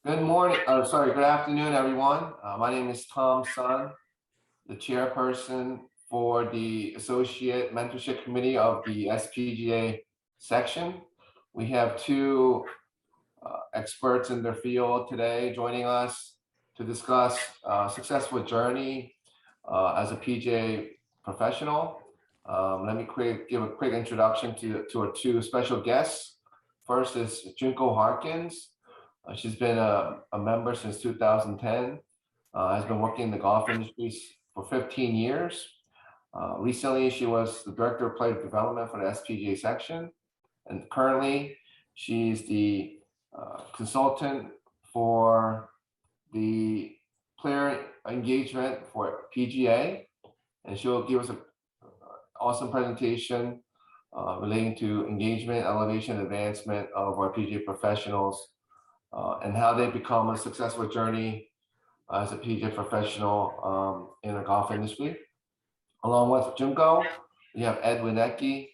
Good morning, good afternoon, everyone. My name is Tom Sun, the chairperson for the Associate Mentorship Committee of the SPGA section. We have two experts in their field today joining us to discuss successful journey as a PGA professional. Let me give a quick introduction to our two special guests. First is Junko Harkins. She's been a member since 2010, has been working in the golf industry for 15 years. Recently, she was the Director of Player Development for the SPGA section, and currently she's the consultant for the player engagement for PGA, and she'll give us an awesome presentation relating to engagement, elevation, advancement of our PGA professionals and how they become a successful journey as a PGA professional in the golf industry. Along with Junko, we have Ed Winecki,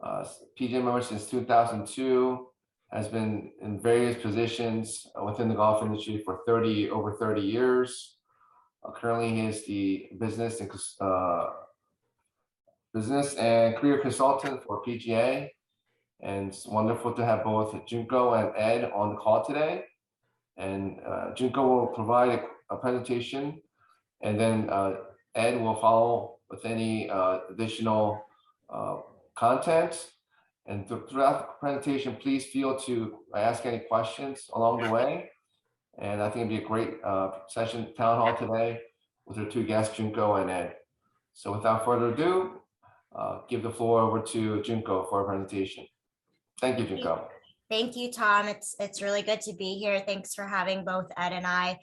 PGA member since 2002, has been in various positions within the golf industry for over 30 years. Currently, he is the business and career consultant for PGA. And it's wonderful to have both Junko and Ed on the call today. And Junko will provide a presentation, and then Ed will follow with any additional content. And throughout the presentation, please feel to ask any questions along the way. And I think it'll be a great session, town hall today, with our two guests, Junko and Ed. So without further ado, give the floor over to Junko for a presentation. Thank you, Junko. Thank you, Tom. It's really good to be here. Thanks for having both Ed and I.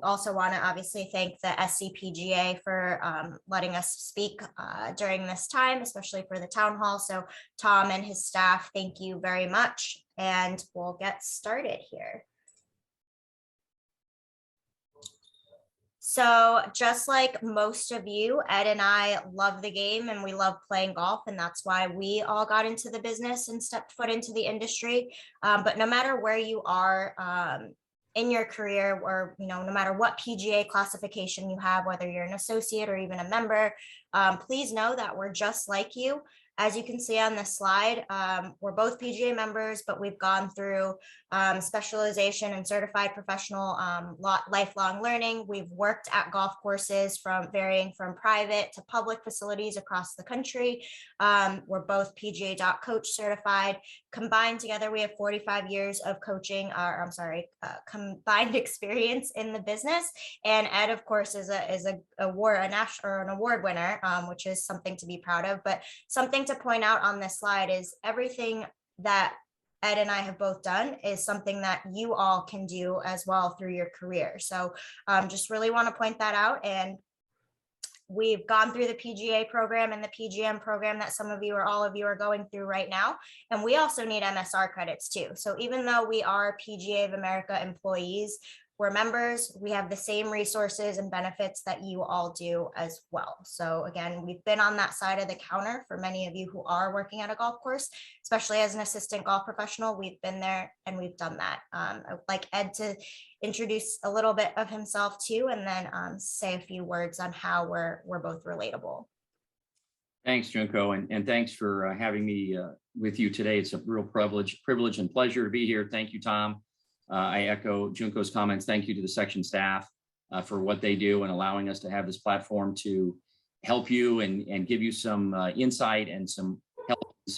Also want to obviously thank the SCPGA for letting us speak during this time, especially for the town hall. So Tom and his staff, thank you very much. And we'll get started here. So just like most of you, Ed and I love the game and we love playing golf, and that's why we all got into the business and stepped foot into the industry. But no matter where you are in your career, or no matter what PGA classification you have, whether you're an associate or even a member, please know that we're just like you. As you can see on this slide, we're both PGA members, but we've gone through specialization and certified professional lifelong learning. We've worked at golf courses varying from private to public facilities across the country. We're both PGA Coach Certified. Combined together, we have 45 years of coaching, combined experience in the business. And Ed, of course, is an award winner, which is something to be proud of. But something to point out on this slide is everything that Ed and I have both done is something that you all can do as well through your career. So just really want to point that out. And we've gone through the PGA program and the PGM program that some of you or all of you are going through right now. And we also need MSR credits too. So even though we are PGA of America employees, we're members, we have the same resources and benefits that you all do as well. So again, we've been on that side of the counter for many of you who are working at a golf course, especially as an assistant golf professional. We've been there and we've done that. I would like Ed to introduce a little bit of himself too, and then say a few words on how we're both relatable. Thanks, Junko, and thanks for having me with you today. It's a real privilege and pleasure to be here. Thank you, Tom. I echo Junko's comments. Thank you to the section staff for what they do and allowing us to have this platform to help you and give you some insight and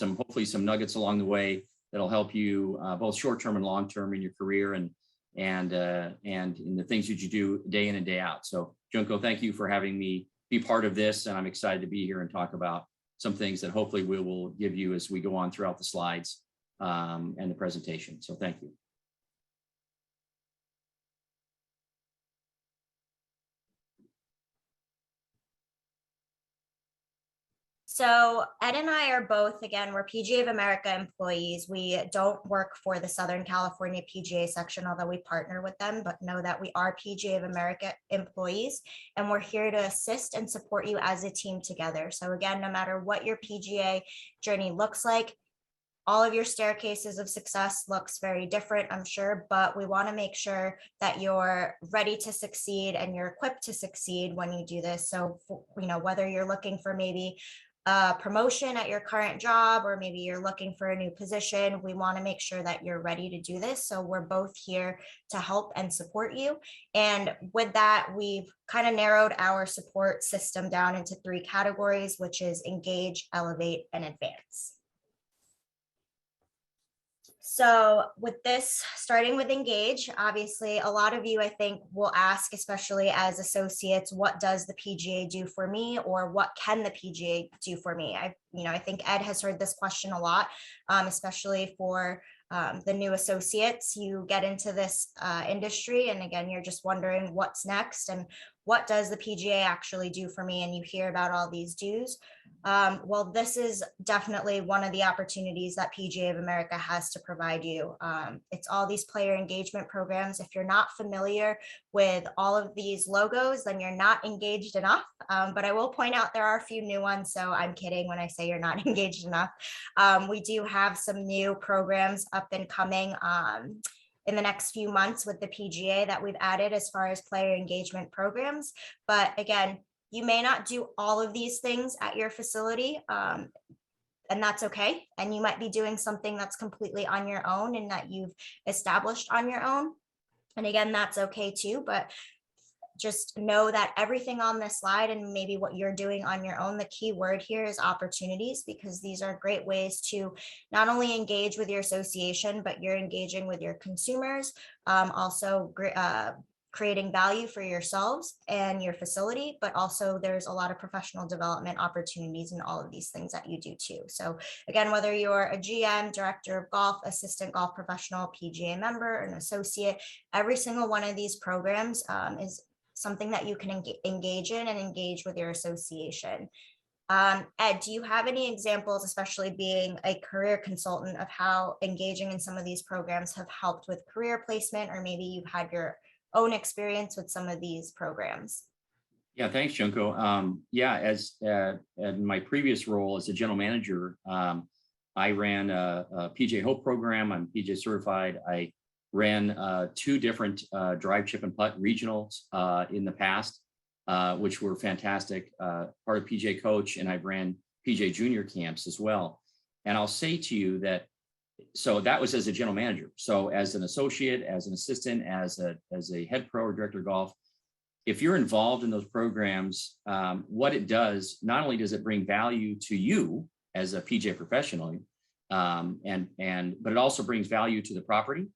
hopefully some nuggets along the way that'll help you both short-term and long-term in your career and in the things that you do day in and day out. So Junko, thank you for having me be part of this, and I'm excited to be here and talk about some things that hopefully we will give you as we go on throughout the slides and the presentation. So thank you. So Ed and I are both, again, we're PGA of America employees. We don't work for the Southern California PGA section, although we partner with them, but know that we are PGA of America employees, and we're here to assist and support you as a team together. So again, no matter what your PGA journey looks like, all of your staircases of success looks very different, I'm sure, but we want to make sure that you're ready to succeed and you're equipped to succeed when you do this. So, whether you're looking for maybe a promotion at your current job, or maybe you're looking for a new position, we want to make sure that you're ready to do this. So we're both here to help and support you. And with that, we've kind of narrowed our support system down into 3 categories, which is engage, elevate, and advance. So with this, starting with engage, obviously a lot of you, I think, will ask, especially as associates, what does the PGA do for me, or what can the PGA do for me? I think Ed has heard this question a lot, especially for the new associates. You get into this industry, and again, you're just wondering what's next and what does the PGA actually do for me? And you hear about all these dues. Well, this is definitely one of the opportunities that PGA of America has to provide you. It's all these player engagement programs. If you're not familiar with all of these logos, then you're not engaged enough. But I will point out there are a few new ones, so I'm kidding when I say you're not engaged enough. We do have some new programs up and coming in the next few months with the PGA that we've added as far as player engagement programs. But again, you may not do all of these things at your facility, and that's okay. And you might be doing something that's completely on your own and that you've established on your own. And again, that's okay too. But just know that everything on this slide, and maybe what you're doing on your own, the key word here is opportunities, because these are great ways to not only engage with your association, but you're engaging with your consumers, also creating value for yourselves and your facility, but also there's a lot of professional development opportunities in all of these things that you do too. So again, whether you're a GM, director of golf, assistant golf professional, PGA member, an associate, every single one of these programs is something that you can engage in and engage with your association. Ed, do you have any examples, especially being a career consultant, of how engaging in some of these programs have helped with career placement, or maybe you've had your own experience with some of these programs? Yeah, thanks, Junko. As in my previous role as a general manager, I ran a PGA Hope program. I'm PGA certified. I ran 2 different drive, chip, and putt regionals in the past, which were fantastic. Part of PGA Coach, and I've ran PGA Junior camps as well. And I'll say to you that, so that was as a general manager. So as an associate, as an assistant, as a head pro or director of golf, if you're involved in those programs, what it does, not only does it bring value to you as a PGA professional, but it also brings value to the property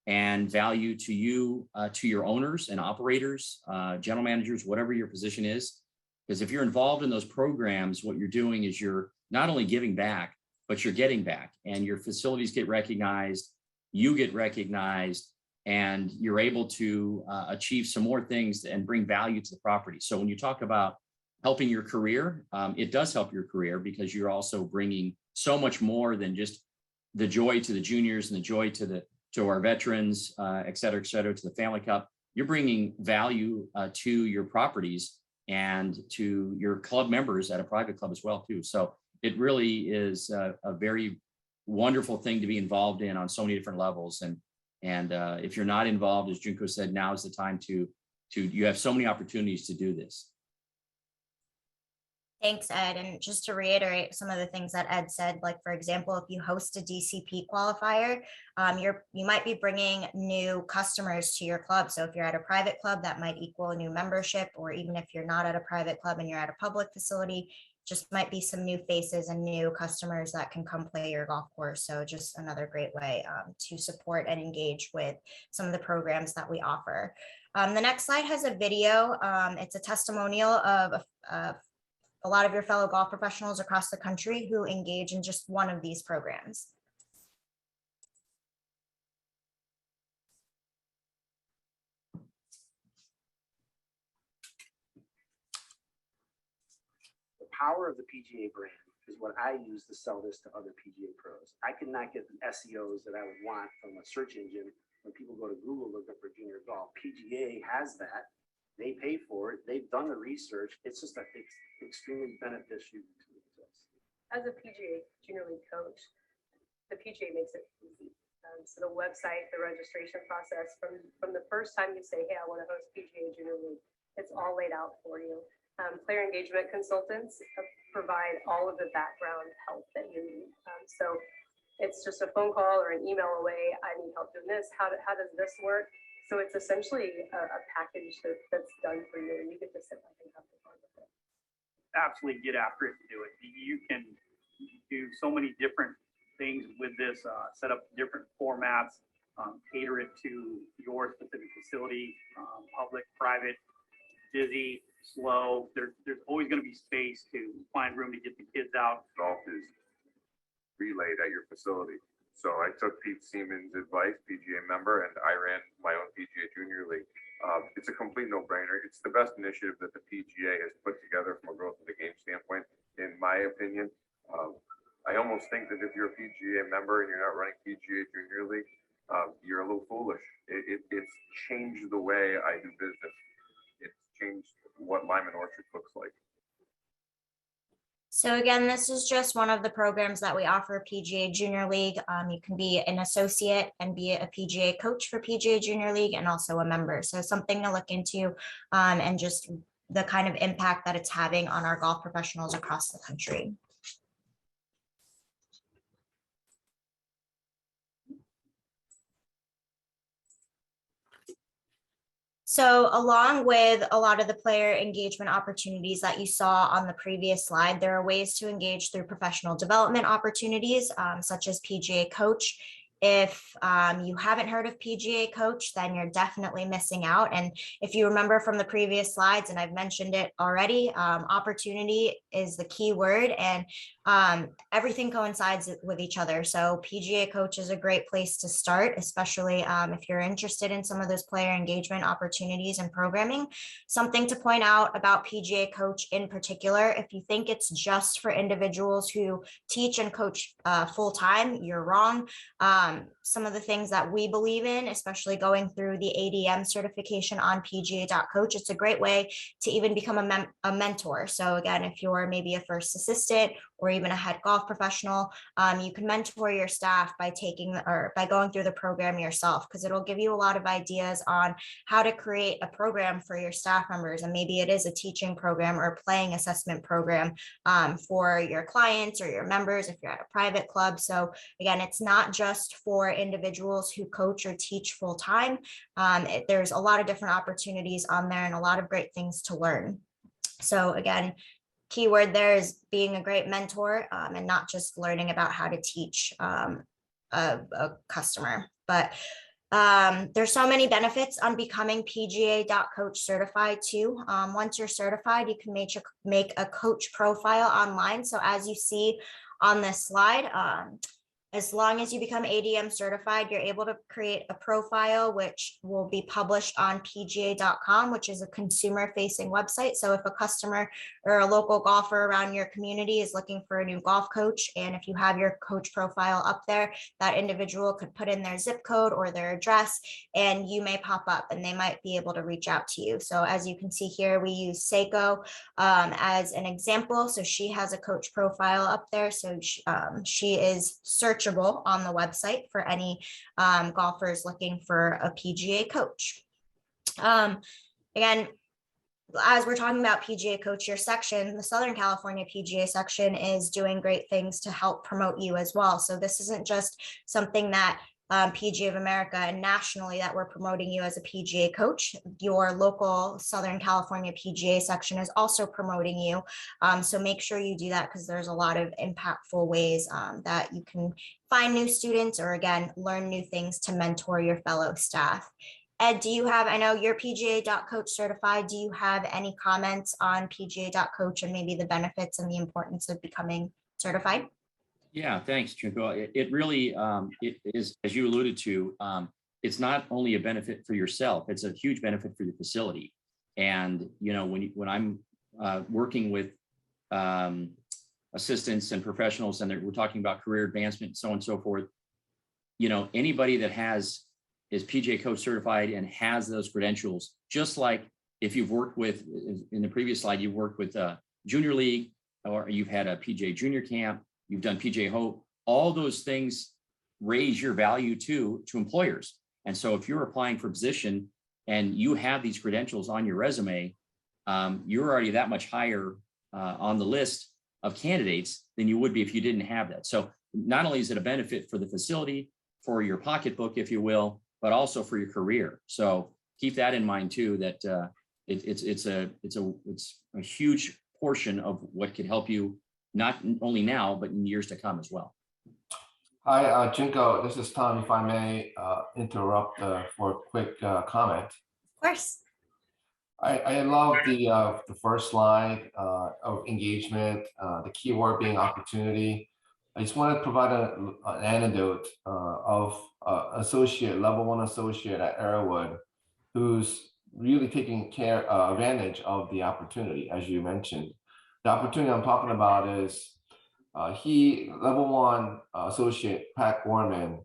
and value to you, to your owners and operators, general managers, whatever your position is. Because if you're involved in those programs, what you're doing is you're not only giving back, but you're getting back, and your facilities get recognized, you get recognized, and you're able to achieve some more things and bring value to the property. So when you talk about helping your career, it does help your career, because you're also bringing so much more than just the joy to the juniors and the joy to our veterans, et cetera, to the Family Cup. You're bringing value to your properties and to your club members at a private club as well too. So it really is a very wonderful thing to be involved in on so many different levels. And if you're not involved, as Junko said, now is the time to you have so many opportunities to do this. Thanks, Ed. And just to reiterate some of the things that Ed said, like, for example, if you host a DCP qualifier, you might be bringing new customers to your club. So if you're at a private club, that might equal a new membership, or even if you're not at a private club and you're at a public facility, just might be some new faces and new customers that can come play your golf course. So just another great way to support and engage with some of the programs that we offer. The next slide has a video. It's a testimonial of a lot of your fellow golf professionals across the country who engage in just one of these programs. The power of the PGA brand is what I use to sell this to other PGA pros. I could not get the SEOs that I would want from a search engine when people go to Google looking for junior golf. PGA has that. They pay for it. They've done the research. It's just that it's extremely beneficial to us. As a PGA Junior League coach, the PGA makes it easy. So the website, the registration process, from the first time you say, hey, I want to host PGA Junior League, it's all laid out for you. Player engagement consultants provide all of the background help that you need. So it's just a phone call or an email away. I need help doing this. How does this work? So it's essentially a package that's done for you, and you get to sit back and have fun with it. Absolutely get after it and do it. You can do so many different things with this, set up different formats, cater it to your specific facility, public, private, busy, slow. There's always going to be space to find room to get the kids out. Golf is relayed at your facility. So I took Pete Seaman's advice, PGA member, and I ran my own PGA Junior League. It's a complete no-brainer. It's the best initiative that the PGA has put together from a growth of the game standpoint, in my opinion. I almost think that if you're a PGA member and you're not running PGA Junior League, you're a little foolish. It's changed the way I do business. It's changed what Lyman Orchard looks like. So again, this is just one of the programs that we offer PGA Junior League. You can be an associate and be a PGA coach for PGA Junior League and also a member. So something to look into and just the kind of impact that it's having on our golf professionals across the country. So along with a lot of the player engagement opportunities that you saw on the previous slide, there are ways to engage through professional development opportunities, such as PGA Coach. If you haven't heard of PGA Coach, then you're definitely missing out. And if you remember from the previous slides, and I've mentioned it already, opportunity is the key word, and everything coincides with each other. So PGA Coach is a great place to start, especially if you're interested in some of those player engagement opportunities and programming. Something to point out about PGA Coach in particular, if you think it's just for individuals who teach and coach full-time, you're wrong. Some of the things that we believe in, especially going through the ADM certification on PGA.coach, it's a great way to even become a mentor. So again, if you're maybe a first assistant or even a head golf professional, you can mentor your staff by by going through the program yourself, because it'll give you a lot of ideas on how to create a program for your staff members. And maybe it is a teaching program or a playing assessment program for your clients or your members if you're at a private club. So again, it's not just for individuals who coach or teach full time. There's a lot of different opportunities on there and a lot of great things to learn. So again, keyword there is being a great mentor and not just learning about how to teach a customer. But there's so many benefits on becoming PGA.coach certified too. Once you're certified, you can make a coach profile online. So as you see on this slide, as long as you become ADM certified, you're able to create a profile which will be published on PGA.com, which is a consumer-facing website. So if a customer or a local golfer around your community is looking for a new golf coach, and if you have your coach profile up there, that individual could put in their zip code or their address, and you may pop up and they might be able to reach out to you. So as you can see here, we use Seiko as an example. So she has a coach profile up there. So she is searchable on the website for any golfers looking for a PGA coach. Again, as we're talking about PGA Coach, your section, the Southern California PGA section, is doing great things to help promote you as well. So this isn't just something that PGA of America and nationally that we're promoting you as a PGA coach. Your local Southern California PGA section is also promoting you. So make sure you do that, because there's a lot of impactful ways that you can find new students or again, learn new things to mentor your fellow staff. Ed, do you have, I know you're PGA.coach certified. Do you have any comments on PGA.coach and maybe the benefits and the importance of becoming certified? Yeah, thanks, Junko. It really it is, as you alluded to, it's not only a benefit for yourself, it's a huge benefit for the facility. And, you know, when I'm working with assistants and professionals, and we're talking about career advancement, so on and so forth, you know, anybody that is PGA Coach certified and has those credentials, just like if you've worked with, in the previous slide, you've worked with Junior League, or you've had a PGA Junior Camp, you've done PGA Hope, all those things raise your value to employers. And so if you're applying for a position and you have these credentials on your resume, you're already that much higher on the list of candidates than you would be if you didn't have that. So not only is it a benefit for the facility, for your pocketbook, if you will, but also for your career. So keep that in mind too, that it's a huge portion of what could help you, not only now, but in years to come as well. Hi, Junko, this is Tom, if I may interrupt for a quick comment. Of course. I love the first slide of engagement, the keyword being opportunity. I just want to provide an anecdote of level 1 associate at Arrowwood, who's really taking advantage of the opportunity, as you mentioned. The opportunity I'm talking about is level 1 associate Pat Gorman.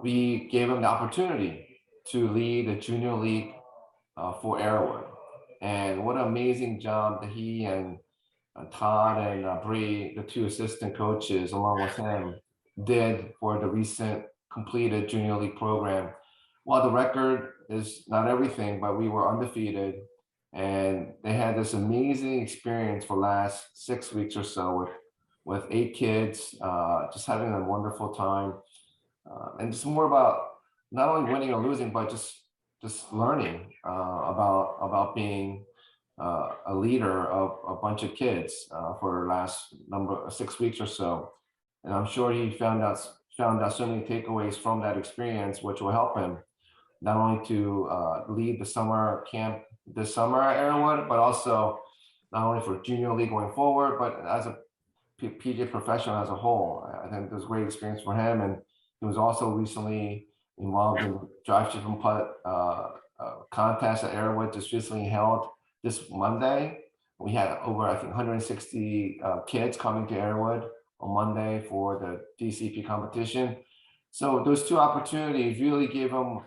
We gave him the opportunity to lead the junior league for Arrowwood, and what an amazing job that he and Todd and Bree, the 2 assistant coaches, along with him, did for the recent completed junior league program. While the record is not everything, but we were undefeated, and they had this amazing experience for the last 6 weeks or so with 8 kids, just having a wonderful time, and it's more about not only winning or losing, but just learning about being a leader of a bunch of kids for the last 6 weeks or so. And I'm sure he found out so many takeaways from that experience, which will help him not only to lead the summer camp this summer at Arrowwood, but also not only for junior league going forward, but as a PGA professional as a whole. I think it was a great experience for him. And he was also recently involved in drive, chip, and putt contest at Arrowwood, just recently held this Monday. We had over, I think, 160 kids coming to Arrowwood on Monday for the DCP competition. So those 2 opportunities really gave him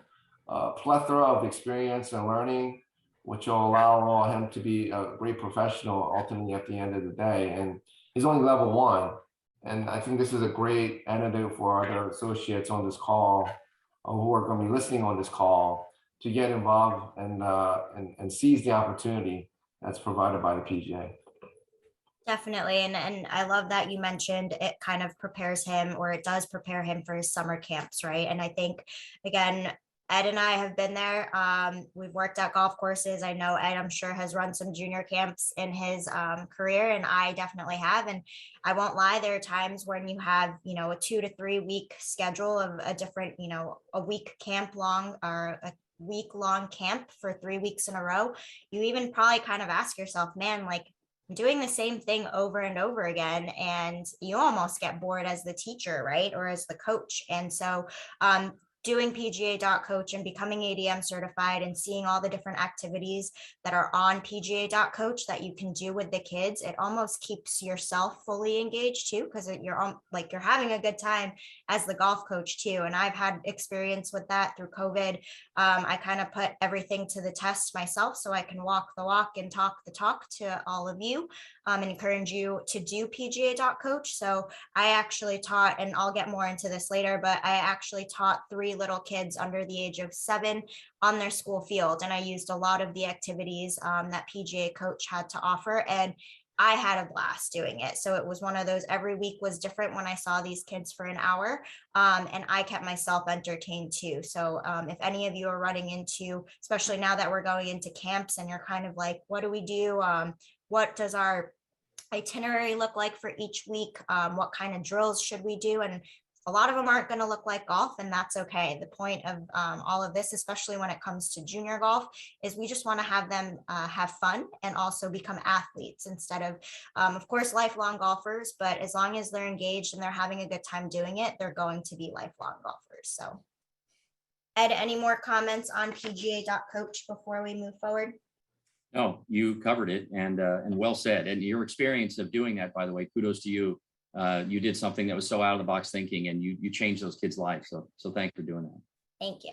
a plethora of experience and learning, which will allow him to be a great professional ultimately at the end of the day. And he's only level 1. And I think this is a great antidote for other associates on this call who are going to be listening on this call to get involved and seize the opportunity that's provided by the PGA. Definitely. And I love that you mentioned it kind of prepares him, or it does prepare him for his summer camps, right? And I think, again, Ed and I have been there. We've worked at golf courses. I know Ed, I'm sure, has run some junior camps in his career, and I definitely have. And I won't lie, there are times when you have, a 2 to 3 week schedule of a different, a week camp long or a week-long camp for 3 weeks in a row. You even probably kind of ask yourself, man, like, I'm doing the same thing over and over again, and you almost get bored as the teacher, right? Or as the coach. And so doing PGA.coach and becoming ADM certified and seeing all the different activities that are on PGA.coach that you can do with the kids, it almost keeps yourself fully engaged too, because you're having a good time as the golf coach too. And I've had experience with that through COVID. I kind of put everything to the test myself so I can walk the walk and talk the talk to all of you, and encourage you to do PGA.coach. So I actually taught, and I'll get more into this later, but I actually taught 3 little kids under the age of 7 on their school field. And I used a lot of the activities that PGA Coach had to offer. And I had a blast doing it. So it was one of those, every week was different when I saw these kids for an hour, and I kept myself entertained too. So if any of you are running into, especially now that we're going into camps and you're kind of like, what do we do? What does our itinerary look like for each week? What kind of drills should we do? And a lot of them aren't going to look like golf, and that's okay. The point of all of this, especially when it comes to junior golf, is we just want to have them have fun and also become athletes instead of course, lifelong golfers. But as long as they're engaged and they're having a good time doing it, they're going to be lifelong golfers. So, Ed, any more comments on PGA.coach before we move forward? No, you covered it, and well said. And your experience of doing that, by the way, kudos to you. You did something that was so out of the box thinking, and you changed those kids' lives. So thanks for doing that. Thank you.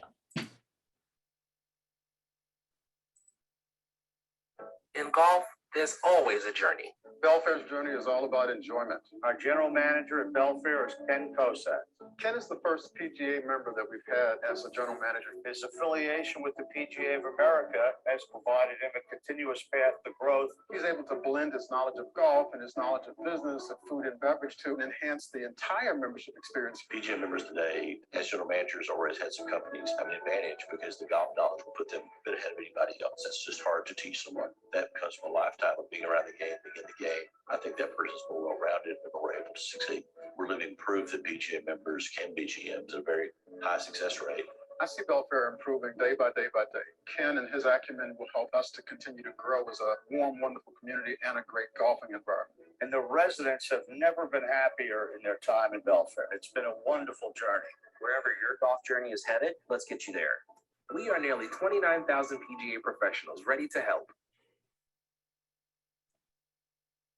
In golf, there's always a journey. Belfair's journey is all about enjoyment. Our general manager at Belfair is Ken Kosak. Ken is the first PGA member that we've had as a general manager. His affiliation with the PGA of America has provided him a continuous path to growth. He's able to blend his knowledge of golf and his knowledge of business and food and beverage to enhance the entire membership experience. PGA members today, as general managers or as heads of companies, have an advantage because the golf knowledge will put them a bit ahead of anybody else. It's just hard to teach someone. That comes from a lifetime of being around the game, being in the game. I think that person's more well-rounded and more able to succeed. We're living proof that PGA members can be GMs at a very high success rate. I see Belfair improving day by day by day. Ken and his acumen will help us to continue to grow as a warm, wonderful community and a great golfing environment. And the residents have never been happier in their time in Belfair. It's been a wonderful journey. Wherever your golf journey is headed, let's get you there. We are nearly 29,000 PGA professionals ready to help.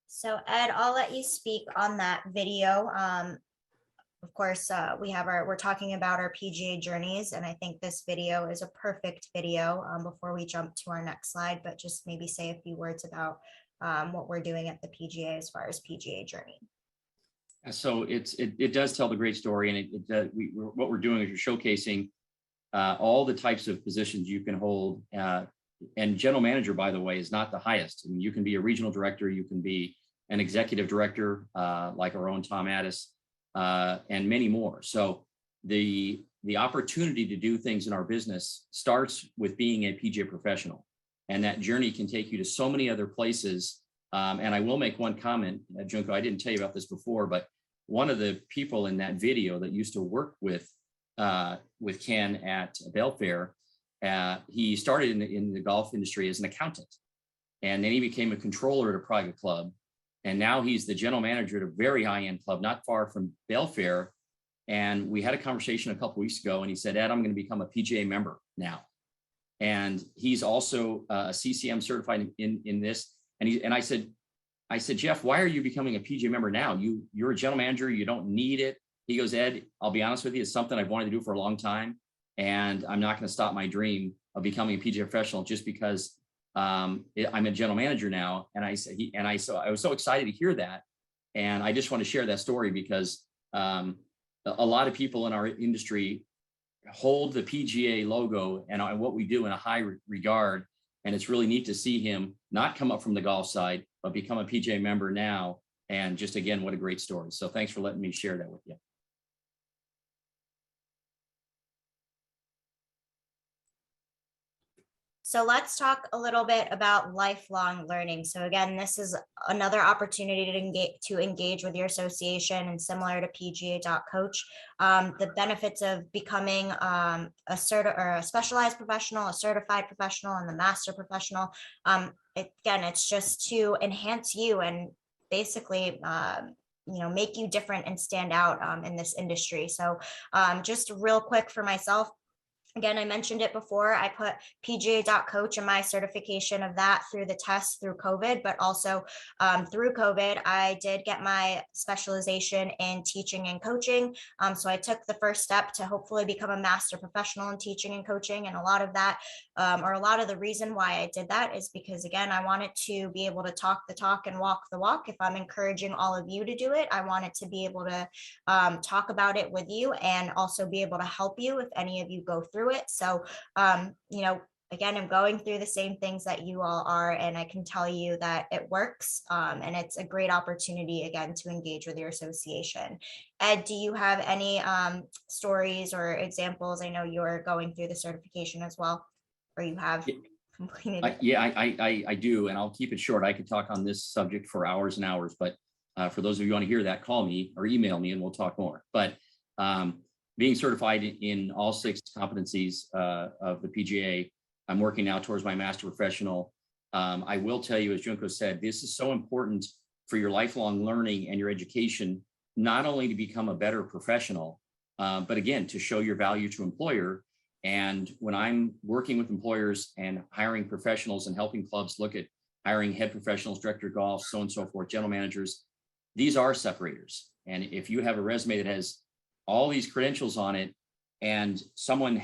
So Ed, I'll let you speak on that video. Of course, we're talking about our PGA journeys, and I think this video is a perfect video before we jump to our next slide, but just maybe say a few words about what we're doing at the PGA as far as PGA Journey. So it does tell the great story, and what we're doing is you're showcasing all the types of positions you can hold. And general manager, by the way, is not the highest. I mean, you can be a regional director, you can be an executive director, like our own Tom Addis, and many more. So the opportunity to do things in our business starts with being a PGA professional, and that journey can take you to so many other places. And I will make one comment, Junko, I didn't tell you about this before, but one of the people in that video that used to work with Ken at Belfair, he started in the golf industry as an accountant, and then he became a controller at a private club. And now he's the general manager at a very high-end club, not far from Belfair. And we had a conversation a couple weeks ago, and he said, Ed, I'm going to become a PGA member now. And he's also a CCM certified in this. And I said, Jeff, why are you becoming a PGA member now? You're a general manager. You don't need it. He goes, Ed, I'll be honest with you. It's something I've wanted to do for a long time. And I'm not going to stop my dream of becoming a PGA professional just because I'm a general manager now. And I was so excited to hear that. And I just want to share that story because a lot of people in our industry hold the PGA logo and what we do in a high regard. And it's really neat to see him not come up from the golf side, but become a PGA member now. And just, again, what a great story. So thanks for letting me share that with you. So let's talk a little bit about lifelong learning. So again, this is another opportunity to engage with your association, and similar to PGA.coach, the benefits of becoming a specialized professional, a certified professional, and the master professional. Again, it's just to enhance you and basically make you different and stand out in this industry. So just real quick for myself, again, I mentioned it before, I put PGA.coach in my certification of that through the test through COVID, but also through COVID, I did get my specialization in teaching and coaching. So I took the first step to hopefully become a master professional in teaching and coaching. And a lot of that, or a lot of the reason why I did that is because, again, I wanted to be able to talk the talk and walk the walk. If I'm encouraging all of you to do it, I wanted to be able to talk about it with you and also be able to help you if any of you go through it. So, again, I'm going through the same things that you all are, and I can tell you that it works. And it's a great opportunity, again, to engage with your association. Ed, do you have any stories or examples? I know you're going through the certification as well, or you have completed it. Yeah, I do, and I'll keep it short. I could talk on this subject for hours and hours, but for those of you who want to hear that, call me or email me and we'll talk more. But being certified in all 6 competencies of the PGA, I'm working now towards my master professional. I will tell you, as Junko said, this is so important for your lifelong learning and your education, not only to become a better professional, but again, to show your value to employer. And when I'm working with employers and hiring professionals and helping clubs look at hiring head professionals, director of golf, so on and so forth, general managers, these are separators. And if you have a resume that has all these credentials on it, and someone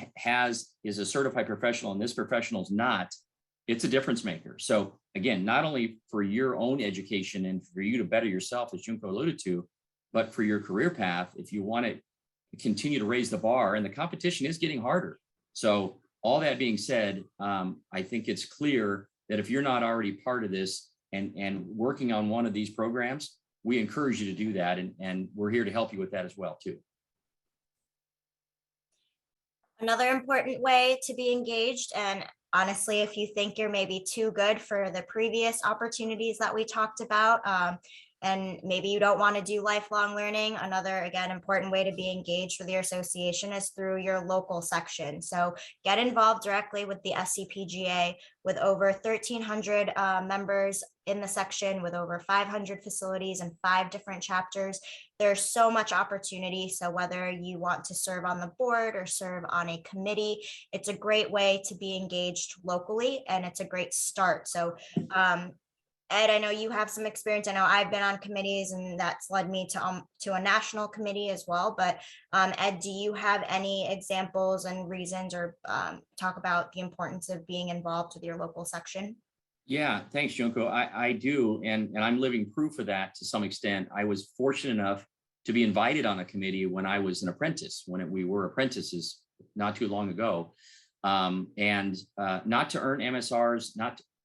is a certified professional and this professional is not, it's a difference maker. So again, not only for your own education and for you to better yourself, as Junko alluded to, but for your career path, if you want to continue to raise the bar, and the competition is getting harder. So all that being said, I think it's clear that if you're not already part of this and working on one of these programs, we encourage you to do that. And we're here to help you with that as well, too. Another important way to be engaged, and honestly, if you think you're maybe too good for the previous opportunities that we talked about, and maybe you don't want to do lifelong learning, another, again, important way to be engaged with your association is through your local section. So get involved directly with the SCPGA, with over 1,300 members in the section, with over 500 facilities and 5 different chapters. There's so much opportunity. So whether you want to serve on the board or serve on a committee, it's a great way to be engaged locally, and it's a great start. So Ed, I know you have some experience. I know I've been on committees, and that's led me to a national committee as well. But Ed, do you have any examples and reasons, or talk about the importance of being involved with your local section? Yeah, thanks, Junko. I do, and I'm living proof of that to some extent. I was fortunate enough to be invited on a committee when I was an apprentice, when we were apprentices not too long ago, and not to earn MSRs,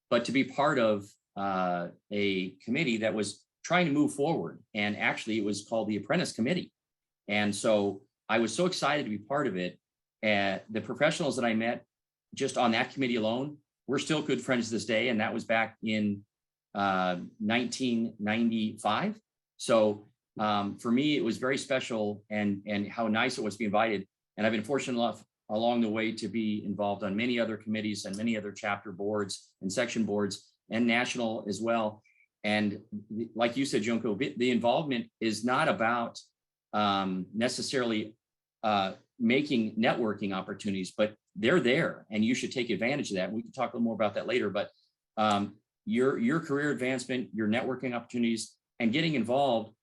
but to be part of a committee that was trying to move forward. And actually it was called the Apprentice Committee. And so I was so excited to be part of it. And the professionals that I met just on that committee alone, we're still good friends to this day. And that was back in 1995. So for me, it was very special, and how nice it was to be invited. And I've been fortunate enough along the way to be involved on many other committees and many other chapter boards and section boards, and national as well. And like you said, Junko, the involvement is not about necessarily making networking opportunities, but they're there, and you should take advantage of that. We can talk a little more about that later, but your career advancement, your networking opportunities, and getting involved,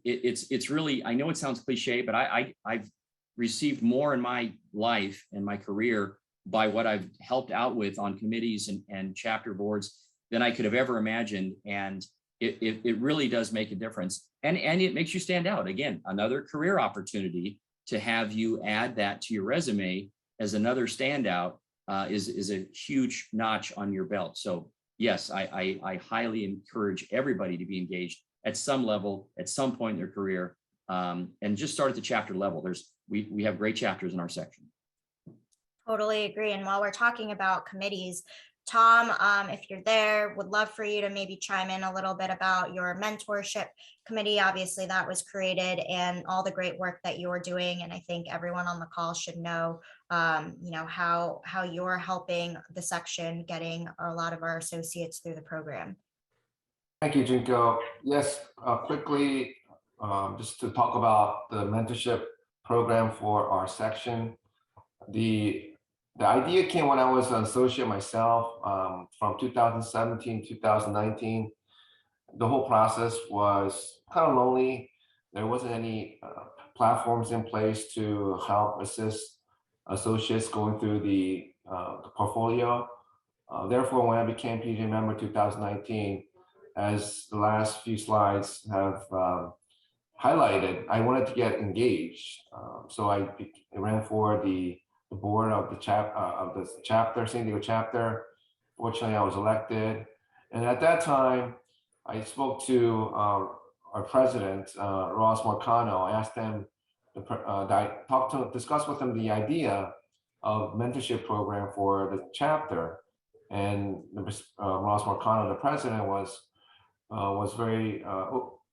it's really, I know it sounds cliche, but I've received more in my life and my career by what I've helped out with on committees and chapter boards than I could have ever imagined. And it really does make a difference. And it makes you stand out. Again, another career opportunity to have you add that to your resume as another standout is a huge notch on your belt. So yes, I highly encourage everybody to be engaged at some level, at some point in their career, and just start at the chapter level. We have great chapters in our section. Totally agree. And while we're talking about committees, Tom, if you're there, would love for you to maybe chime in a little bit about your mentorship committee. Obviously, that was created, and all the great work that you're doing. And I think everyone on the call should know, how you're helping the section, getting a lot of our associates through the program. Thank you, Junko. Yes, quickly, just to talk about the mentorship program for our section. The idea came when I was an associate myself, from 2017, 2019. The whole process was kind of lonely. There wasn't any platforms in place to help assist associates going through the portfolio. Therefore, when I became PGA member 2019, as the last few slides have highlighted, I wanted to get engaged. So I ran for the board of the chapter, San Diego chapter. Fortunately, I was elected. And at that time, I spoke to our president, Ross Marcano. I asked him to discuss with him the idea of mentorship program for the chapter. And Ross Marcano, the president, was very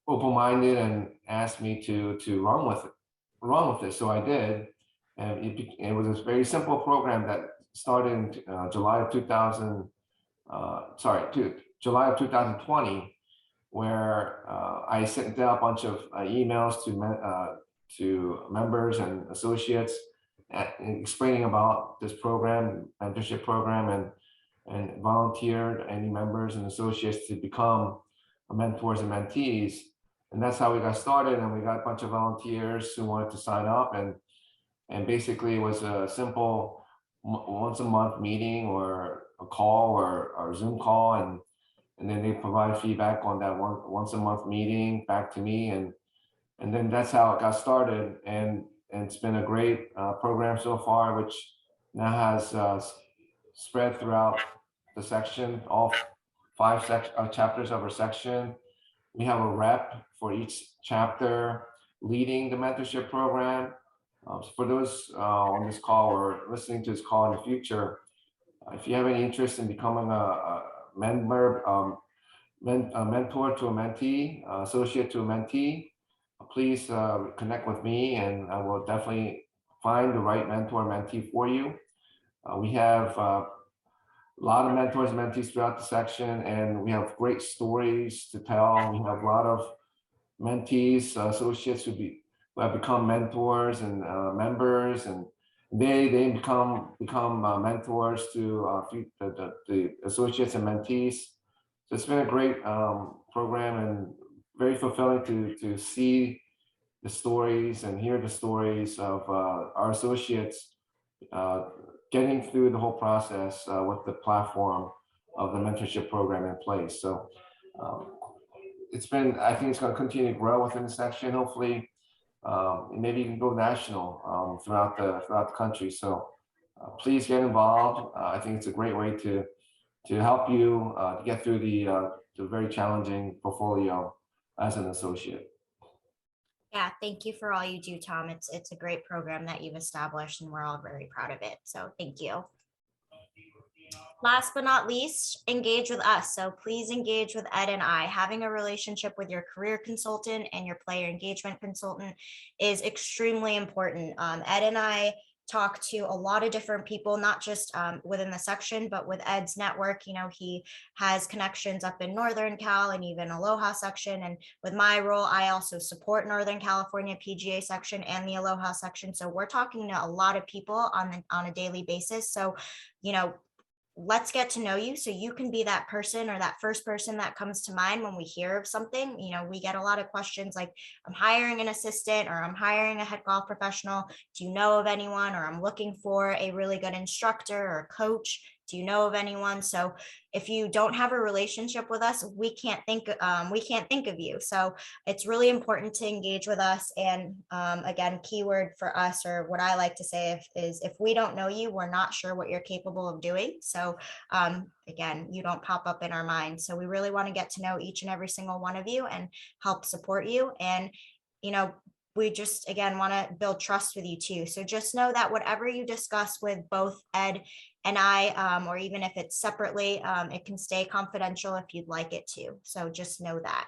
open-minded and asked me to run with it. So I did. And it was a very simple program that started in July of 2020, where I sent out a bunch of emails to members and associates explaining about this program, mentorship program, and volunteered any members and associates to become mentors and mentees. And that's how we got started. And we got a bunch of volunteers who wanted to sign up, and basically it was a simple once a month meeting or a call or Zoom call, and then they provide feedback on that once a month meeting back to me, and then that's how it got started, and it's been a great program so far, which now has spread throughout the section, all five chapters of our section. We have a rep for each chapter leading the mentorship program. So for those on this call or listening to this call in the future, if you have any interest in becoming a member, a mentor to a mentee, associate to a mentee, please connect with me, and I will definitely find the right mentor mentee for you. We have a lot of mentors and mentees throughout the section, and we have great stories to tell. We have a lot of mentees, associates who have become mentors and members, and they become mentors to the associates and mentees. So it's been a great program, and very fulfilling to see the stories and hear the stories of our associates getting through the whole process with the platform of the mentorship program in place. So I think it's going to continue to grow within the section. Hopefully, maybe you can go national throughout the country. So please get involved. I think it's a great way to help you to get through the very challenging portfolio as an associate. Yeah, thank you for all you do, Tom. It's a great program that you've established, and we're all very proud of it. So thank you. Last but not least, engage with us. So please engage with Ed and I. Having a relationship with your career consultant and your player engagement consultant is extremely important. Ed and I talk to a lot of different people, not just within the section, but with Ed's network. You know, he has connections up in Northern Cal and even Aloha section. And with my role, I also support Northern California PGA section and the Aloha section. So we're talking to a lot of people on a daily basis. So, you know, let's get to know you so you can be that person or that first person that comes to mind when we hear of something. You know, we get a lot of questions like, I'm hiring an assistant, or I'm hiring a head golf professional. Do you know of anyone? Or I'm looking for a really good instructor or coach. Do you know of anyone? So if you don't have a relationship with us, we can't think of you. So it's really important to engage with us. And again, keyword for us, or what I like to say is if we don't know you, we're not sure what you're capable of doing. So again, you don't pop up in our minds. So we really want to get to know each and every single one of you and help support you. And, you know, we just, again, want to build trust with you too. So just know that whatever you discuss with both Ed and I, or even if it's separately, it can stay confidential if you'd like it to. So just know that.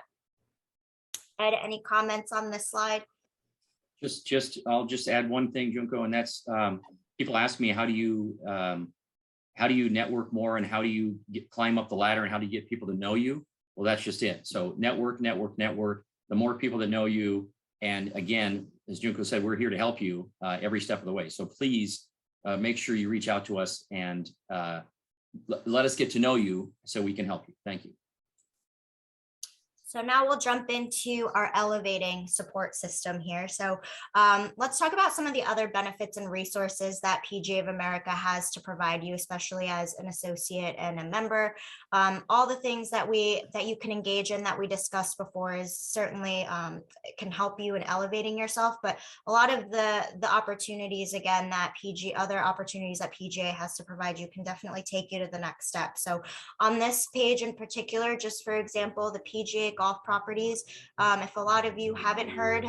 Ed, any comments on this slide? I'll just add one thing, Junko, and that's people ask me, how do you network more, and how do you climb up the ladder, and how do you get people to know you? Well, that's just it. So network. The more people that know you, and again, as Junko said, we're here to help you every step of the way. So please make sure you reach out to us and let us get to know you so we can help you. Thank you. So now we'll jump into our elevating support system here. So let's talk about some of the other benefits and resources that PGA of America has to provide you, especially as an associate and a member. All the things that you can engage in that we discussed before is certainly can help you in elevating yourself. But a lot of the opportunities, again, other opportunities that PGA has to provide you can definitely take you to the next step. So on this page in particular, just for example, the PGA golf properties. If a lot of you haven't heard,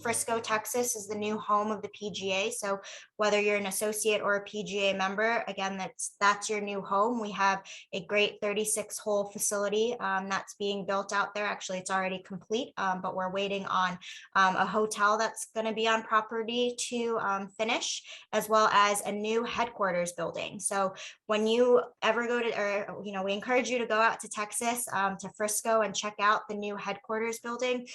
Frisco, Texas is the new home of the PGA. So whether you're an associate or a PGA member, again, that's your new home. We have a great 36-hole facility that's being built out there. Actually, it's already complete, but we're waiting on a hotel that's going to be on property to finish, as well as a new headquarters building. So when you ever go to, or, you know, we encourage you to go out to Texas, to Frisco, and check out the new headquarters building.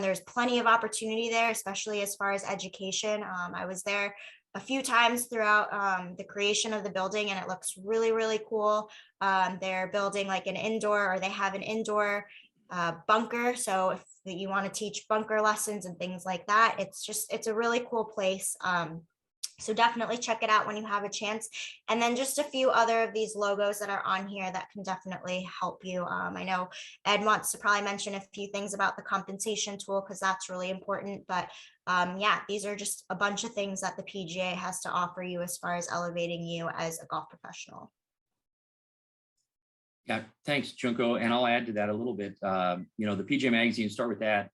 There's plenty of opportunity there, especially as far as education. I was there a few times throughout the creation of the building, and it looks really, really cool. They're building like an indoor, or they have an indoor bunker. So if you want to teach bunker lessons and things like that, it's a really cool place. So definitely check it out when you have a chance. And then just a few other of these logos that are on here that can definitely help you. I know Ed wants to probably mention a few things about the compensation tool because that's really important. But yeah, these are just a bunch of things that the PGA has to offer you as far as elevating you as a golf professional. Yeah, thanks, Junko. And I'll add to that a little bit. You know, the PGA Magazine, start with that.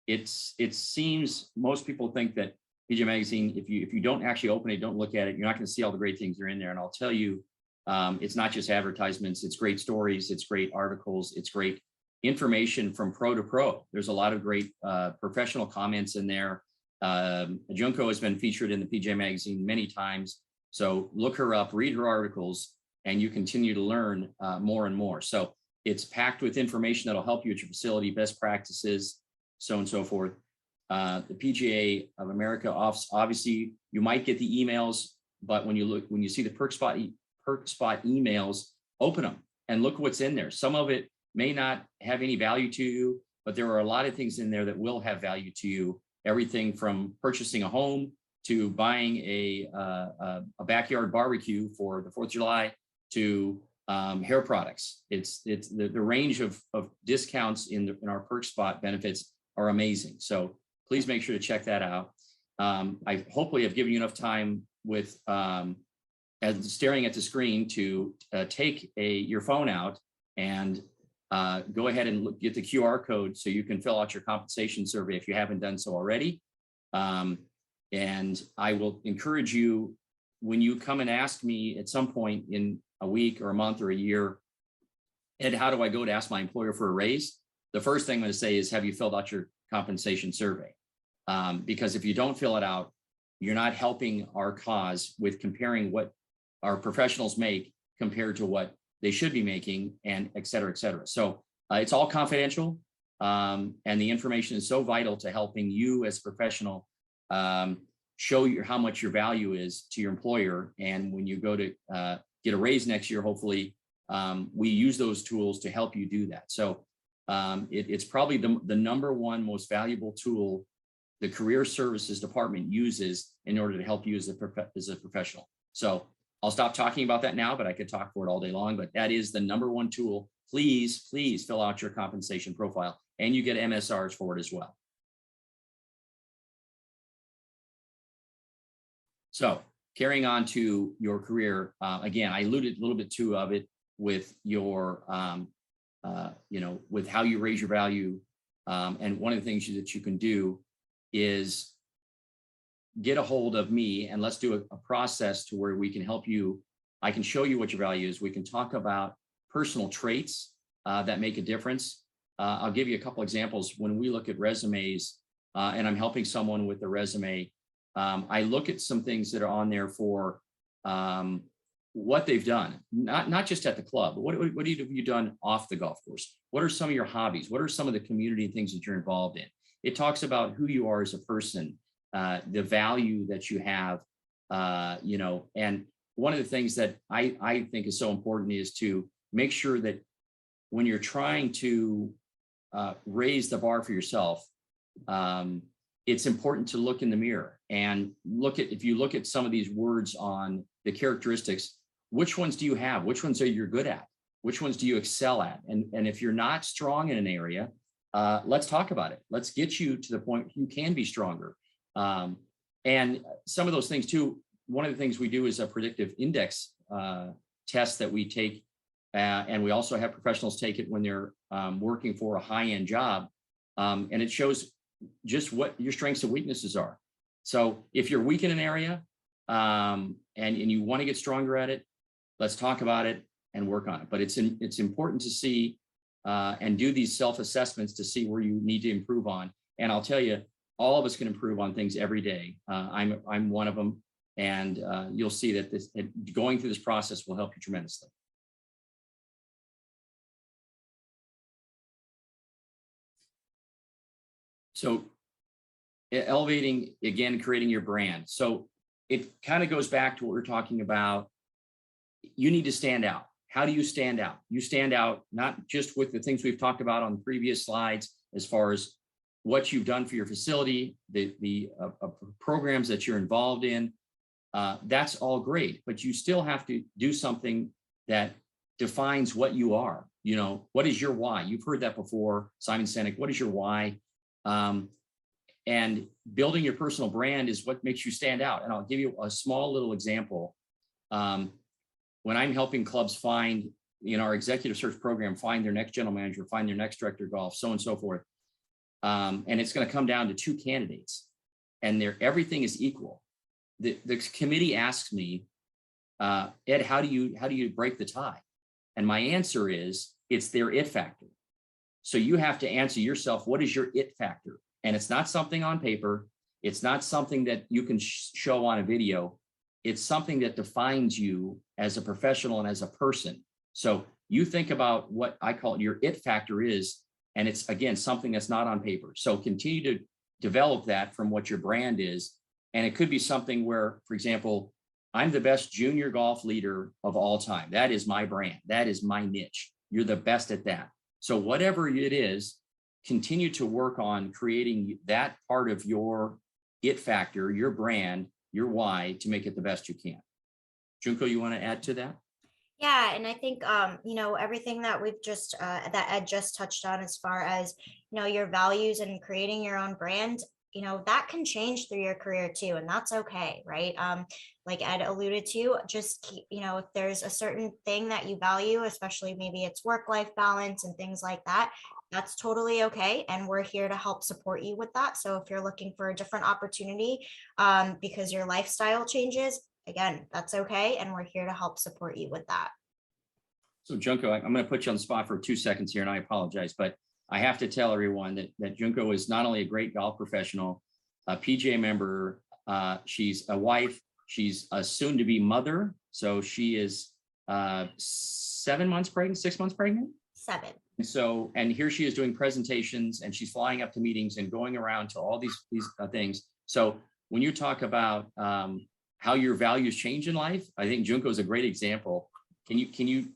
It seems most people think that PGA Magazine, if you don't actually open it, don't look at it, you're not going to see all the great things that are in there. And I'll tell you, it's not just advertisements, it's great stories, it's great articles, it's great information from pro to pro. There's a lot of great professional comments in there. Junko has been featured in the PGA Magazine many times. So look her up, read her articles, and you continue to learn more and more. So it's packed with information that'll help you at your facility, best practices, so on and so forth. The PGA of America, obviously, you might get the emails, but when you see the perk spot emails, open them and look what's in there. Some of it may not have any value to you, but there are a lot of things in there that will have value to you. Everything from purchasing a home to buying a backyard barbecue for the 4th of July to hair products. It's the range of discounts in our perk spot benefits are amazing. So please make sure to check that out. I hopefully have given you enough time with as staring at the screen to take your phone out and go ahead and get the QR code so you can fill out your compensation survey if you haven't done so already. And I will encourage you, when you come and ask me at some point in a week or a month or a year, Ed, how do I go to ask my employer for a raise? The first thing I'm going to say is, have you filled out your compensation survey? Because if you don't fill it out, you're not helping our cause with comparing what our professionals make compared to what they should be making, and et cetera, et cetera. So it's all confidential. And the information is so vital to helping you as a professional show you how much your value is to your employer. And when you go to get a raise next year, hopefully, we use those tools to help you do that. So it's probably the number one most valuable tool the career services department uses in order to help you as a professional. So I'll stop talking about that now, but I could talk for it all day long, but that is the number one tool. Please fill out your compensation profile, and you get MSRs for it as well. So carrying on to your career, again, I alluded a little bit to of it with your, with how you raise your value. And one of the things that you can do is get a hold of me, and let's do a process to where we can help you. I can show you what your value is. We can talk about personal traits that make a difference. I'll give you a couple examples. When we look at resumes and I'm helping someone with a resume, I look at some things that are on there for what they've done, not just at the club, but what have you done off the golf course? What are some of your hobbies? What are some of the community things that you're involved in? It talks about who you are as a person, the value that you have, and one of the things that I think is so important is to make sure that when you're trying to raise the bar for yourself, it's important to look in the mirror and if you look at some of these words on the characteristics, which ones do you have? Which ones are you good at? Which ones do you excel at? And if you're not strong in an area, let's talk about it. Let's get you to the point you can be stronger. And some of those things too, one of the things we do is a predictive index test that we take. And we also have professionals take it when they're working for a high-end job. And it shows just what your strengths and weaknesses are. So if you're weak in an area and you want to get stronger at it, let's talk about it and work on it. But it's important to see and do these self-assessments to see where you need to improve on. And I'll tell you, all of us can improve on things every day. I'm one of them. And you'll see that going through this process will help you tremendously. So elevating, again, creating your brand. So it kind of goes back to what we're talking about. You need to stand out. How do you stand out? You stand out not just with the things we've talked about on previous slides, as far as what you've done for your facility, the programs that you're involved in, that's all great, but you still have to do something that defines what you are. You know, what is your why? You've heard that before, Simon Sinek. What is your why? And building your personal brand is what makes you stand out. And I'll give you a small little example. When I'm helping clubs find, in our executive search program, find their next general manager, find their next director of golf, so on and so forth. And it's going to come down to 2 candidates, and everything is equal. The committee asks me, Ed, how do you break the tie? And my answer is, it's their it factor. So you have to answer yourself, what is your it factor? And it's not something on paper. It's not something that you can show on a video. It's something that defines you as a professional and as a person. So you think about what I call your it factor is, and it's, again, something that's not on paper. So continue to develop that from what your brand is. And it could be something where, for example, I'm the best junior golf leader of all time. That is my brand. That is my niche. You're the best at that. So whatever it is, continue to work on creating that part of your it factor, your brand, your why, to make it the best you can. Junko, you want to add to that? Yeah, and I think everything that we've just that Ed just touched on, as far as your values and creating your own brand, that can change through your career too, and that's okay, right? Like Ed alluded to, just keep, if there's a certain thing that you value, especially maybe it's work-life balance and things like that, that's totally okay, and we're here to help support you with that. So if you're looking for a different opportunity because your lifestyle changes, again, that's okay, and we're here to help support you with that. So Junko, I'm going to put you on the spot for 2 seconds here, and I apologize, but I have to tell everyone that Junko is not only a great golf professional, a PGA member, she's a wife, she's a soon-to-be mother. So she is 7 months pregnant, 6 months pregnant? 7. And here she is doing presentations, and she's flying up to meetings and going around to all these things. So when you talk about how your values change in life, I think Junko is a great example. Can you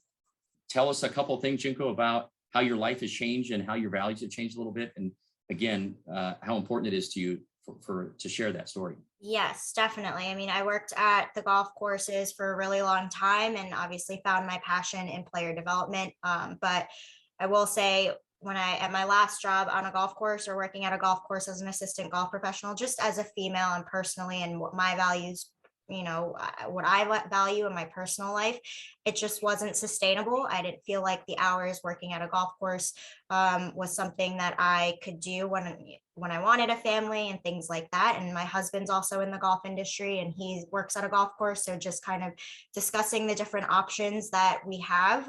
tell us a couple of things, Junko, about how your life has changed and how your values have changed a little bit, and again, how important it is to you to share that story? Yes, definitely. I mean, I worked at the golf courses for a really long time, and obviously found my passion in player development. But I will say, at my last job on a golf course, or working at a golf course as an assistant golf professional, just as a female and personally, and what my values, what I value in my personal life, it just wasn't sustainable. I didn't feel like the hours working at a golf course was something that I could do when I wanted a family and things like that. And my husband's also in the golf industry, and he works at a golf course. So just kind of discussing the different options that we have.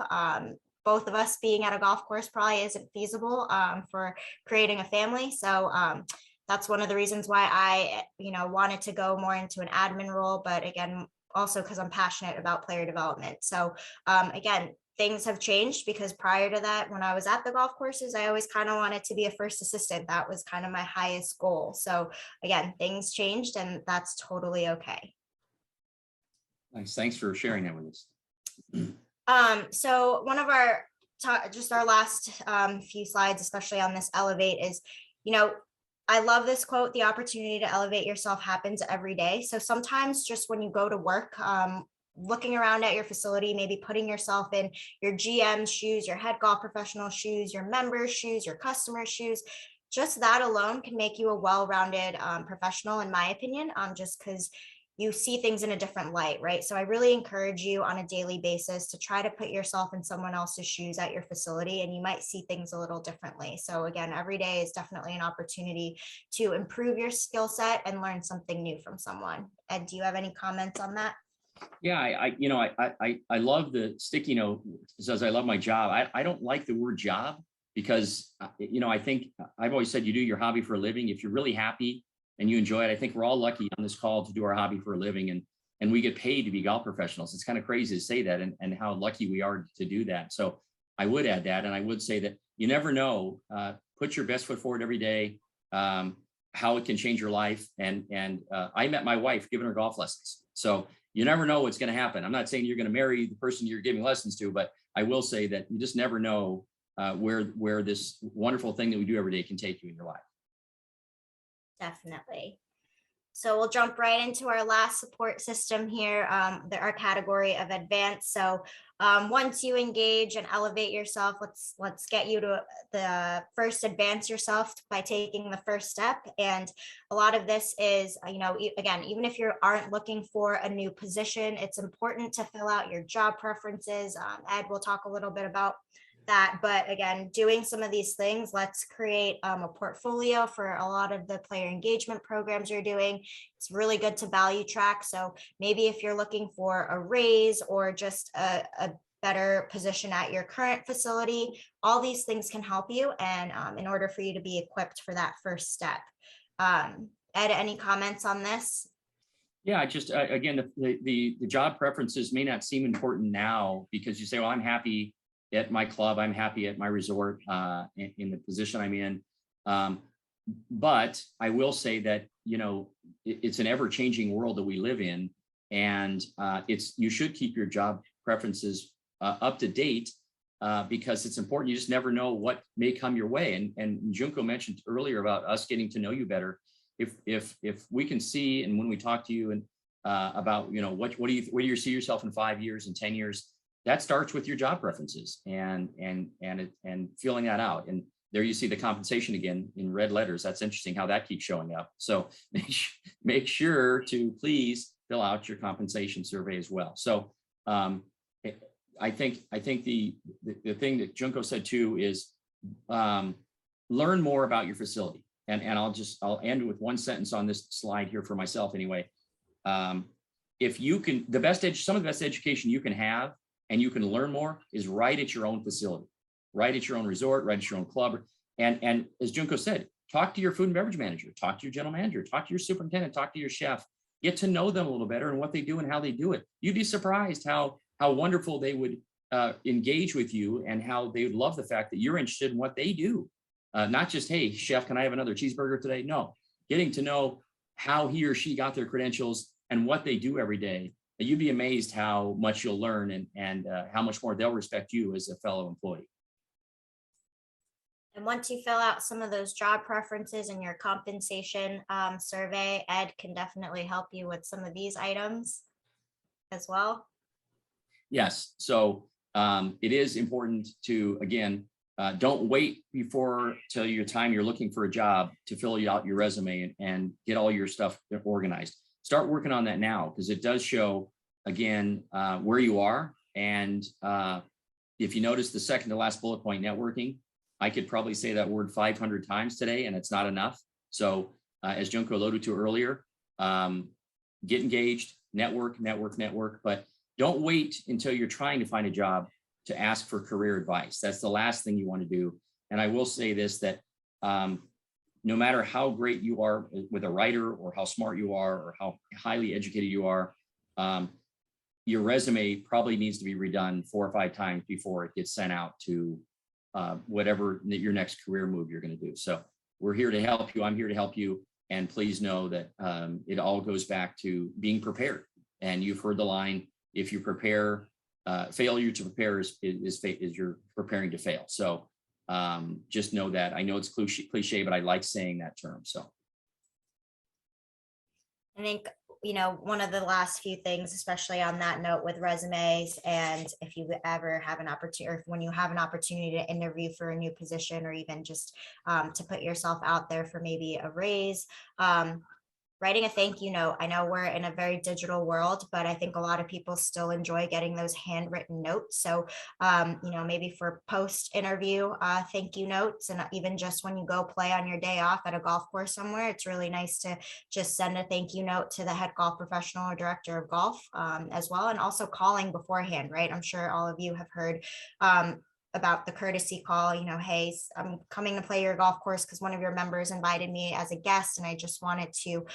Both of us being at a golf course probably isn't feasible for creating a family. So that's one of the reasons why I, wanted to go more into an admin role, but again, also because I'm passionate about player development. So again, things have changed, because prior to that, when I was at the golf courses, I always kind of wanted to be a first assistant. That was kind of my highest goal. So again, things changed, and that's totally okay. Nice. Thanks for sharing that with us. So one of our last few slides, especially on this elevate, is, I love this quote: the opportunity to elevate yourself happens every day. So sometimes just when you go to work, looking around at your facility, maybe putting yourself in your GM's shoes, your head golf professional shoes, your member's shoes, your customer's shoes, just that alone can make you a well-rounded professional, in my opinion, just because you see things in a different light, right? So I really encourage you on a daily basis to try to put yourself in someone else's shoes at your facility, and you might see things a little differently. So again, every day is definitely an opportunity to improve your skill set and learn something new from someone. Ed, do you have any comments on that? Yeah, I love the sticky note. It says I love my job. I don't like the word job, because I think I've always said you do your hobby for a living. If you're really happy and you enjoy it, I think we're all lucky on this call to do our hobby for a living, and we get paid to be golf professionals. It's kind of crazy to say that, and how lucky we are to do that. So I would add that, and I would say that you never know. Put your best foot forward every day. How it can change your life. And I met my wife giving her golf lessons. So you never know what's going to happen. I'm not saying you're going to marry the person you're giving lessons to, but I will say that you just never know where this wonderful thing that we do every day can take you in your life. Definitely. So we'll jump right into our last support system here, our category of advanced. So once you engage and elevate yourself, let's get you to the first advance yourself by taking the first step. And a lot of this is, again, even if you aren't looking for a new position, it's important to fill out your job preferences. Ed will talk a little bit about that, but again, doing some of these things, let's create a portfolio for a lot of the player engagement programs you're doing. It's really good to value track. So maybe if you're looking for a raise or just a better position at your current facility, all these things can help you, and in order for you to be equipped for that first step. Ed, any comments on this? Yeah, just again, the job preferences may not seem important now because you say, well, I'm happy at my club, I'm happy at my resort, in the position I'm in. But I will say that, it's an ever-changing world that we live in, and you should keep your job preferences up to date because it's important. You just never know what may come your way. And Junko mentioned earlier about us getting to know you better. If we can see, and when we talk to you and about, what do you see yourself in 5 years and 10 years, that starts with your job preferences and filling that out. And there you see the compensation again in red letters. That's interesting how that keeps showing up. So make sure to please fill out your compensation survey as well. So I think the thing that Junko said too is learn more about your facility. And I'll end with one sentence on this slide here for myself anyway. If you can, some of the best education you can have and you can learn more is right at your own facility, right at your own resort, right at your own club. And as Junko said, talk to your food and beverage manager, talk to your general manager, talk to your superintendent, talk to your chef, get to know them a little better and what they do and how they do it. You'd be surprised how wonderful they would engage with you and how they would love the fact that you're interested in what they do. Not just, hey, chef, can I have another cheeseburger today? No, getting to know how he or she got their credentials and what they do every day. You'd be amazed how much you'll learn and how much more they'll respect you as a fellow employee. And once you fill out some of those job preferences in your compensation survey, Ed can definitely help you with some of these items as well. Yes, so it is important to, again, don't wait till your time you're looking for a job to fill out your resume and get all your stuff organized. Start working on that now because it does show, again, where you are. And if you notice the second to last bullet point, networking, I could probably say that word 500 times today and it's not enough. So as Junko alluded to earlier, get engaged, network, but don't wait until you're trying to find a job to ask for career advice. That's the last thing you want to do. And I will say this, that no matter how great you are with a writer or how smart you are or how highly educated you are, your resume probably needs to be redone 4 or 5 times before it gets sent out to whatever your next career move you're going to do. So we're here to help you. I'm here to help you. And please know that it all goes back to being prepared. And you've heard the line, if you prepare, failure to prepare is you're preparing to fail. So just know that. I know it's cliche, but I like saying that term. So I think, one of the last few things, especially on that note with resumes, and if you ever have an opportunity, or when you have an opportunity to interview for a new position, or even just to put yourself out there for maybe a raise, writing a thank you note. I know we're in a very digital world, but I think a lot of people still enjoy getting those handwritten notes. So, maybe for post-interview thank you notes, and even just when you go play on your day off at a golf course somewhere, it's really nice to just send a thank you note to the head golf professional or director of golf as well. And also calling beforehand, right? I'm sure all of you have heard about the courtesy call, hey, I'm coming to play your golf course because one of your members invited me as a guest, and I just wanted to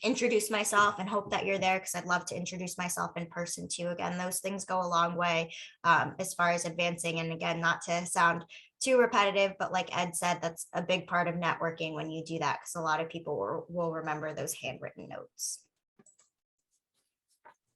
introduce myself and hope that you're there because I'd love to introduce myself in person too. Again, those things go a long way as far as advancing. And again, not to sound too repetitive, but like Ed said, that's a big part of networking when you do that, because a lot of people will remember those handwritten notes.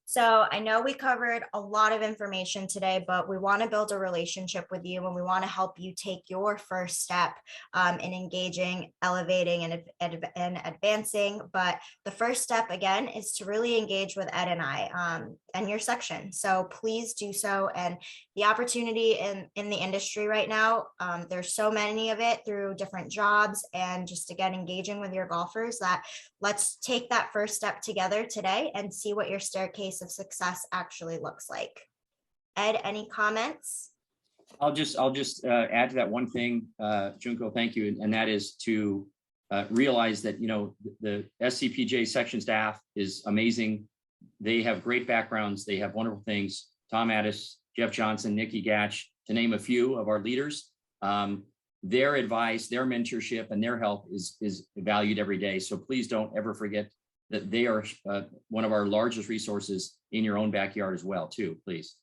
So I know we covered a lot of information today, but we want to build a relationship with you and we want to help you take your first step in engaging, elevating, and advancing. But the first step, again, is to really engage with Ed and I and your section. So please do so. And the opportunity in the industry right now, there's so many of it through different jobs and just, again, engaging with your golfers, that let's take that first step together today and see what your staircase of success actually looks like. Ed, any comments? I'll just add to that one thing, Junko, thank you. And that is to realize that, you know, the SCPGA section staff is amazing. They have great backgrounds. They have wonderful things. Tom Addis, Jeff Johnson, Nikki Gatch, to name a few of our leaders. Their advice, their mentorship, and their help is valued every day. So please don't ever forget that they are one of our largest resources in your own backyard as well, too, please.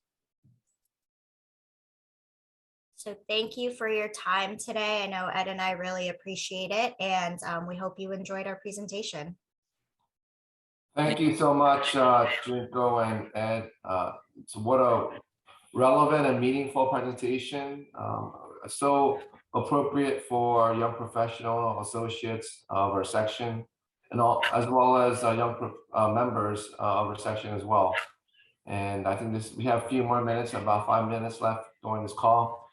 So thank you for your time today. I know Ed and I really appreciate it, and we hope you enjoyed our presentation. Thank you so much, Junko and Ed. So what a relevant and meaningful presentation. So appropriate for young professional associates of our section, and as well as young members of our section as well. And I think we have a few more minutes, about 5 minutes left during this call.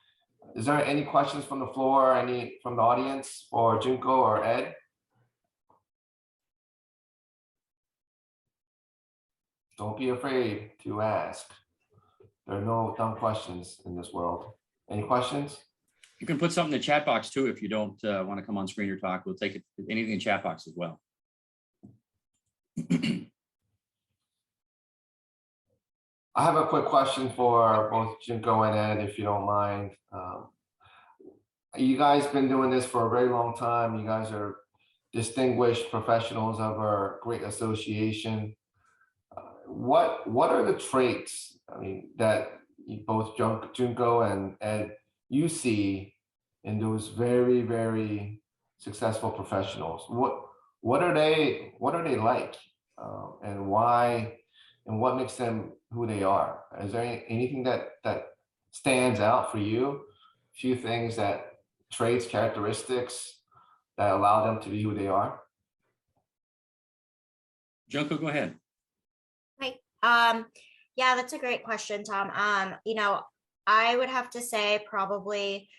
Is there any questions from the floor, any from the audience for Junko or Ed? Don't be afraid to ask. There are no dumb questions in this world. Any questions? You can put something in the chat box too if you don't want to come on screen or talk. We'll take it, anything in the chat box as well. I have a quick question for both Junko and Ed, if you don't mind. You guys been doing this for a very long time. You guys are distinguished professionals of our great association. What are the traits, I mean, that both Junko and Ed, you see in those very, very successful professionals? What are they like, and why, and what makes them who they are? Is there anything that stands out for you? A few things, traits, characteristics that allow them to be who they are? Junko, go ahead. Right. Yeah, that's a great question, Tom. You know, I would have to say probably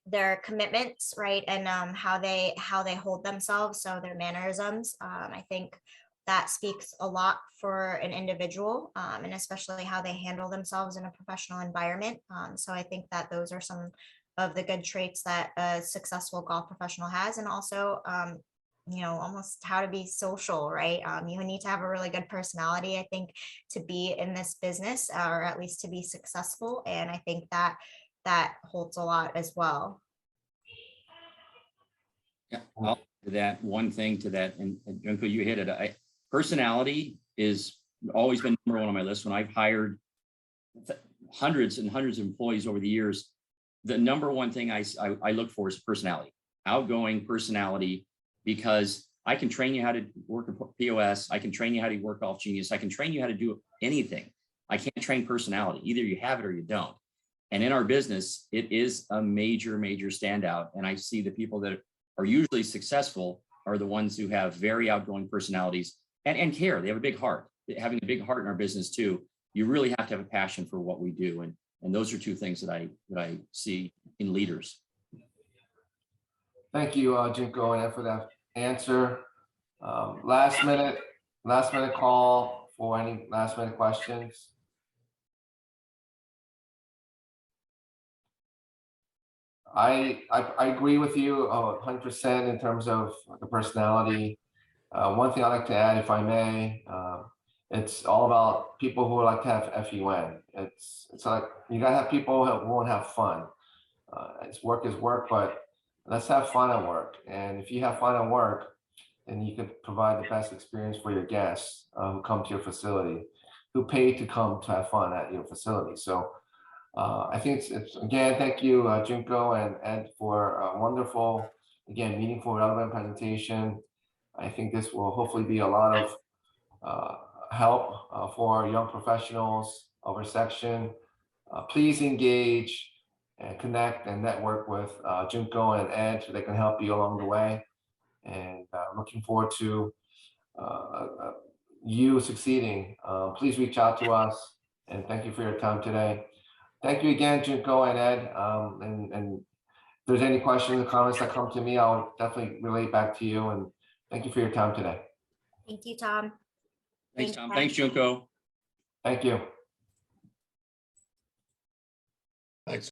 their commitments, right, and how they hold themselves, so their mannerisms. I think that speaks a lot for an individual, and especially how they handle themselves in a professional environment. So I think that those are some of the good traits that a successful golf professional has, and also you know, almost how to be social, right? You need to have a really good personality, I think, to be in this business, or at least to be successful. And I think that holds a lot as well. Yeah, I'll add to that one thing to that, and Junko, you hit it. Personality is always been number one on my list. When I've hired hundreds and hundreds of employees over the years, the number one thing I look for is personality, outgoing personality, because I can train you how to work a POS. I can train you how to work Golf Genius. I can train you how to do anything. I can't train personality. Either you have it or you don't. And in our business, it is a major, major standout. And I see the people that are usually successful are the ones who have very outgoing personalities and care. They have a big heart. Having a big heart in our business too, you really have to have a passion for what we do. And those are two things that I see in leaders. Thank you, Junko and Ed, for that answer. Last minute call for any last minute questions. I agree with you 100% in terms of the personality. One thing I'd like to add, if I may, it's all about people who like to have FUN. It's like you gotta have people who won't have fun. It's work is work, but let's have fun at work. And if you have fun at work, then you can provide the best experience for your guests who come to your facility, who pay to come to have fun at your facility. So I think it's again, thank you, Junko and Ed, for a wonderful, again, meaningful, relevant presentation. I think this will hopefully be a lot of help for young professionals of our section, please engage and connect and network with Junko and Ed so they can help you along the way. And looking forward to you succeeding. Please reach out to us, and thank you for your time today. Thank you again, Junko and Ed. And if there's any questions or comments that come to me, I'll definitely relate back to you. And thank you for your time today. Thank you, Tom. Thanks, Tom. Thanks, Junko. Thank you. Thanks.